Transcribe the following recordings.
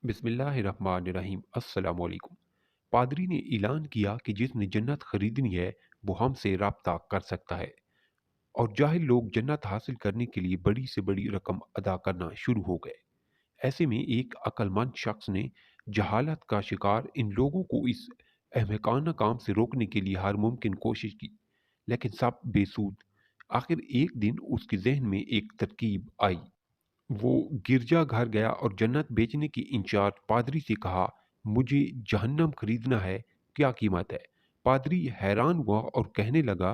بسم اللہ الرحمن الرحیم السلام علیکم۔ پادری نے اعلان کیا کہ جس نے جنت خریدنی ہے وہ ہم سے رابطہ کر سکتا ہے، اور جاہل لوگ جنت حاصل کرنے کے لیے بڑی سے بڑی رقم ادا کرنا شروع ہو گئے۔ ایسے میں ایک عقل مند شخص نے جہالت کا شکار ان لوگوں کو اس احمقانہ کام سے روکنے کے لیے ہر ممکن کوشش کی، لیکن سب بے سود۔ آخر ایک دن اس کے ذہن میں ایک ترکیب آئی۔ وہ گرجا گھر گیا اور جنت بیچنے کی انچارج پادری سے کہا، مجھے جہنم خریدنا ہے، کیا قیمت ہے؟ پادری حیران ہوا اور کہنے لگا،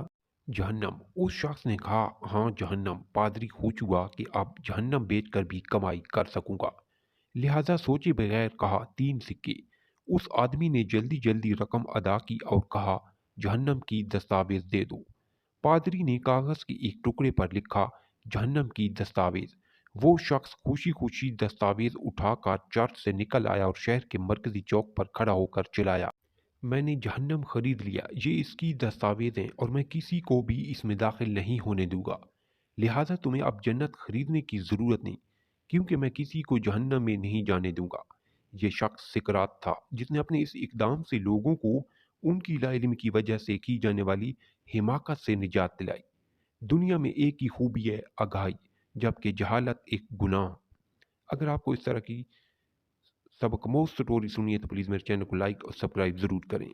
جہنم۔ اس شخص نے کہا، ہاں جہنم۔ پادری خوش ہوا کہ اب جہنم بیچ کر بھی کمائی کر سکوں گا، لہذا سوچے بغیر کہا، 3 سکے۔ اس آدمی نے جلدی جلدی رقم ادا کی اور کہا، جہنم کی دستاویز دے دو۔ پادری نے کاغذ کے ایک ٹکڑے پر لکھا، جہنم کی دستاویز۔ وہ شخص خوشی خوشی دستاویز اٹھا کر چرچ سے نکل آیا اور شہر کے مرکزی چوک پر کھڑا ہو کر چلایا، میں نے جہنم خرید لیا، یہ اس کی دستاویز ہیں اور میں کسی کو بھی اس میں داخل نہیں ہونے دوں گا، لہٰذا تمہیں اب جنت خریدنے کی ضرورت نہیں، کیونکہ میں کسی کو جہنم میں نہیں جانے دوں گا۔ یہ شخص سقراط تھا جس نے اپنے اس اقدام سے لوگوں کو ان کی لا علم کی وجہ سے کی جانے والی حماقت سے نجات دلائی۔ دنیا میں ایک ہی خوبی ہے، آگاہی، جبکہ جہالت ایک گناہ۔ اگر آپ کو اس طرح کی سبق موز سٹوری سنیے تو پلیز میرے چینل کو لائک اور سبسکرائب ضرور کریں۔